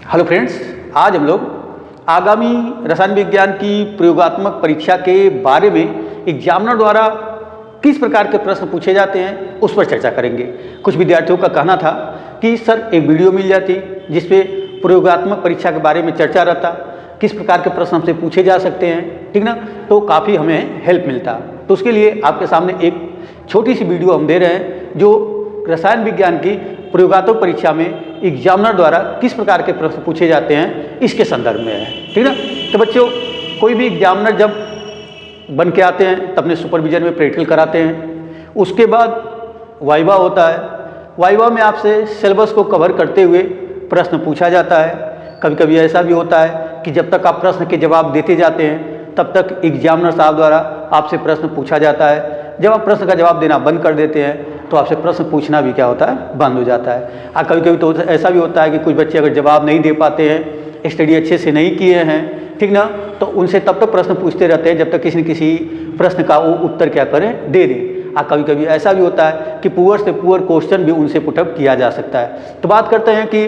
Hello friends, आज हम लोग आगामी रसायन विज्ञान की प्रयोगात्मक परीक्षा के बारे में एग्जामिनर द्वारा किस प्रकार के प्रश्न पूछे जाते हैं उस पर चर्चा करेंगे। कुछ विद्यार्थियों का कहना था कि सर एक वीडियो मिल जाती जिसपे प्रयोगात्मक परीक्षा के बारे में चर्चा रहता, किस प्रकार के प्रश्न हमसे पूछे जा सकते हैं, ठीक ना, तो काफ़ी हमें हेल्प मिलता। तो उसके लिए आपके सामने एक छोटी सी वीडियो हम दे रहे हैं जो रसायन विज्ञान की प्रयोगात्मक परीक्षा में एग्जामिनर द्वारा किस प्रकार के प्रश्न पूछे जाते हैं इसके संदर्भ में है, ठीक ना। तो बच्चों, कोई भी एग्जामिनर जब बन के आते हैं तब अपने सुपरविजन में प्रैक्टिकल कराते हैं, उसके बाद वाइवा होता है। वाइवा में आपसे सिलेबस को कवर करते हुए प्रश्न पूछा जाता है। कभी कभी ऐसा भी होता है कि जब तक आप प्रश्न के जवाब देते जाते हैं तब तक एग्जामिनर साहब द्वारा आपसे प्रश्न पूछा जाता है। जब आप प्रश्न का जवाब देना बंद कर देते हैं तो आपसे प्रश्न पूछना भी क्या होता है, बंद हो जाता है। और कभी कभी तो ऐसा भी होता है कि कुछ बच्चे अगर जवाब नहीं दे पाते हैं, स्टडी अच्छे से नहीं किए हैं, ठीक ना, तो उनसे तब तक प्रश्न पूछते रहते हैं जब तक किसी न किसी प्रश्न का वो उत्तर क्या करें, दे दें। और कभी कभी ऐसा भी होता है कि पुअर से पुअर क्वेश्चन भी उनसे पुटअप किया जा सकता है। तो बात करते हैं कि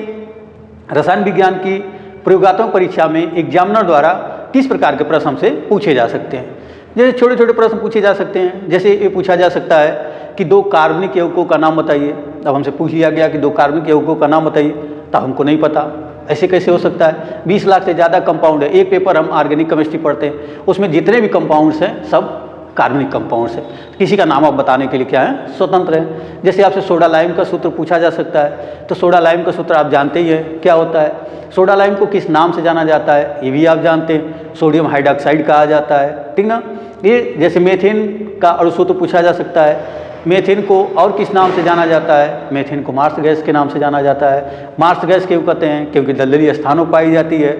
रसायन विज्ञान की प्रयोगात्मक परीक्षा में एग्जामिनर द्वारा किस प्रकार के प्रश्न हमसे पूछे जा सकते हैं। जैसे छोटे छोटे प्रश्न पूछे जा सकते हैं। जैसे ये पूछा जा सकता है कि दो कार्बनिक यौगिकों का नाम बताइए। अब हमसे पूछ लिया गया कि दो कार्बनिक यौगिकों का नाम बताइए, तो हमको नहीं पता, ऐसे कैसे हो सकता है। 20 लाख से ज़्यादा कंपाउंड है। एक पेपर हम ऑर्गेनिक केमिस्ट्री पढ़ते हैं, उसमें जितने भी कंपाउंड्स हैं सब कार्बनिक कंपाउंड्स हैं। किसी का नाम आप बताने के लिए क्या है, स्वतंत्र है। जैसे आपसे सोडा लाइम का सूत्र पूछा जा सकता है, तो सोडा लाइम का सूत्र आप जानते ही हैं क्या होता है। सोडा लाइम को किस नाम से जाना जाता है ये भी आप जानते हैं, सोडियम हाइड्रॉक्साइड कहा जाता है, ठीक ना। ये जैसे मेथेन का अणुसूत्र पूछा जा सकता है। मेथेन को और किस नाम से जाना जाता है, मेथेन को मार्स गैस के नाम से जाना जाता है। मार्स गैस क्यों कहते हैं, क्योंकि दलदली स्थानों पर पाई जाती है।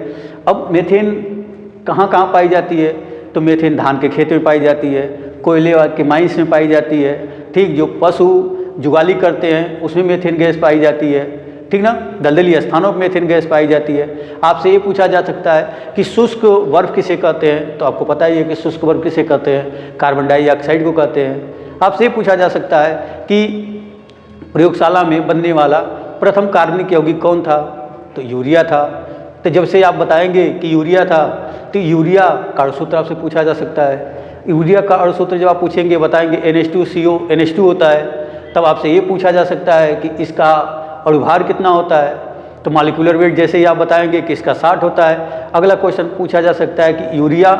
अब मेथेन कहाँ कहाँ पाई जाती है, तो मेथेन धान के खेत में पाई जाती है, कोयले के माइंस में पाई जाती है, ठीक, जो पशु जुगाली करते हैं उसमें मेथेन गैस पाई जाती है, ठीक ना। दलदली स्थानों पर मेथेन गैस पाई जाती है। आपसे ये पूछा जा सकता है कि शुष्क बर्फ किसे कहते हैं, तो आपको पता ही है कि शुष्क बर्फ किसे कहते हैं, कार्बन डाइऑक्साइड को कहते हैं। आपसे ये पूछा जा सकता है कि प्रयोगशाला में बनने वाला प्रथम कार्बनिक यौगिक कौन था, तो यूरिया था। तो जब से आप बताएंगे कि यूरिया था तो यूरिया का अणुसूत्र आपसे पूछा जा सकता है। यूरिया का अणुसूत्र जब आप पूछेंगे, बताएंगे NH2CO NH2 होता है, तब आपसे ये पूछा जा सकता है कि इसका अणुभार कितना होता है, तो मॉलिक्यूलर वेट जैसे ही आप बताएंगे कि इसका 60 होता है। अगला क्वेश्चन पूछा जा सकता है कि यूरिया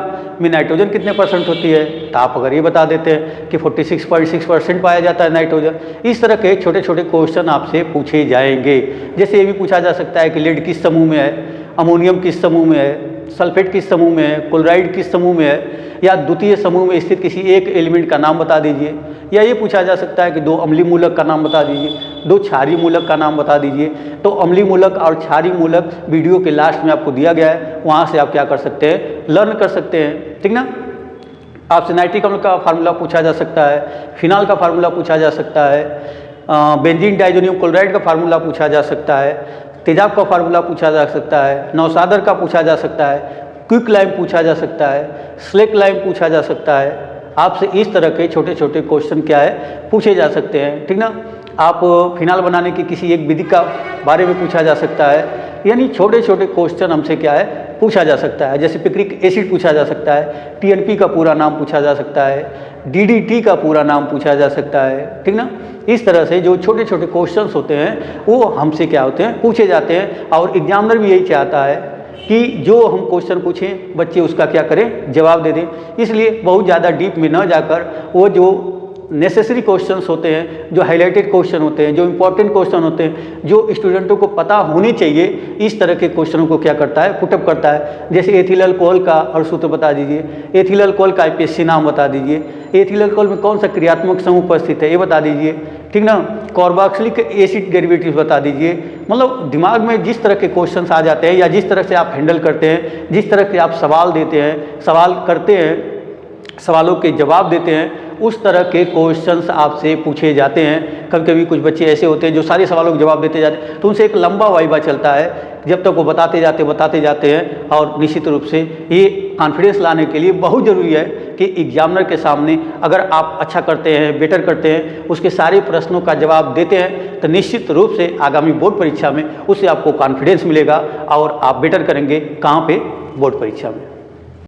में नाइट्रोजन कितने % होती है, तो आप अगर ये बता देते हैं कि 46.6% पाया जाता है नाइट्रोजन। इस तरह के छोटे छोटे क्वेश्चन आपसे पूछे जाएंगे। जैसे ये भी पूछा जा सकता है कि लेड किस समूह में है, अमोनियम किस समूह में है, सल्फेट किस समूह में है, क्लोराइड किस समूह में है, या द्वितीय समूह में स्थित किसी एक एलिमेंट का नाम बता दीजिए। या ये पूछा जा सकता है कि दो अम्लीय मूलक का नाम बता दीजिए, दो क्षारीय मूलक का नाम बता दीजिए। तो अम्लीय मूलक और क्षारीय मूलक वीडियो के लास्ट में आपको दिया गया है, वहाँ से आप क्या कर सकते हैं, लर्न कर सकते हैं, ठीक ना। आपसे नाइट्रिक अम्ल का फार्मूला पूछा जा सकता है, फिनाल का फार्मूला पूछा जा सकता है, बेंजीन डाइजोनियम क्लोराइड का फार्मूला पूछा जा सकता है, तेजाब का फार्मूला पूछा जा सकता है, नौसादर का पूछा जा सकता है, क्विक लाइम पूछा जा सकता है, स्लेक लाइम पूछा जा सकता है। आपसे इस तरह के छोटे छोटे क्वेश्चन क्या है, पूछे जा सकते हैं, ठीक ना। आप फिनाल बनाने की किसी एक विधि का बारे में पूछा जा सकता है। यानी छोटे छोटे क्वेश्चन हमसे क्या है, पूछा जा सकता है। जैसे पिक्रिक एसिड पूछा जा सकता है, TNP का पूरा नाम पूछा जा सकता है, DDT का पूरा नाम पूछा जा सकता है, ठीक ना। इस तरह से जो छोटे छोटे क्वेश्चंस होते हैं वो हमसे क्या होते हैं, पूछे जाते हैं। और एग्जामिनर भी यही चाहता है कि जो हम क्वेश्चन पूछें बच्चे उसका क्या करें, जवाब दे दें। इसलिए बहुत ज़्यादा डीप में न जाकर वो जो नेसेसरी क्वेश्चंस होते हैं, जो हाईलाइटेड क्वेश्चन होते हैं, जो इंपॉर्टेंट क्वेश्चन होते हैं, जो स्टूडेंटों को पता होने चाहिए, इस तरह के क्वेश्चनों को क्या करता है, पुटअप करता है। जैसे एथिल अल्कोहल का अणुसूत्र बता दीजिए, एथिल अल्कोहल का IPSC नाम बता दीजिए, एथिल अल्कोहल में कौन सा क्रियात्मक समूह उपस्थित है ये बता दीजिए, ठीक ना। कार्बोक्सिलिक एसिड डेरिवेटिव्स बता दीजिए। मतलब दिमाग में जिस तरह के क्वेश्चंस आ जाते हैं या जिस तरह से आप हैंडल करते हैं, जिस तरह के आप सवाल देते हैं, सवाल करते हैं, सवालों के जवाब देते हैं, उस तरह के क्वेश्चंस आपसे पूछे जाते हैं। कभी कभी कुछ बच्चे ऐसे होते हैं जो सारे सवालों के जवाब देते जाते हैं, तो उनसे एक लंबा वाइवा चलता है जब तक वो बताते जाते हैं। और निश्चित रूप से ये कॉन्फिडेंस लाने के लिए बहुत ज़रूरी है कि एग्जामिनर के सामने अगर आप अच्छा करते हैं, बेटर करते हैं, उसके सारे प्रश्नों का जवाब देते हैं तो निश्चित रूप से आगामी बोर्ड परीक्षा में उससे आपको कॉन्फिडेंस मिलेगा और आप बेटर करेंगे। कहाँ पे? बोर्ड परीक्षा में।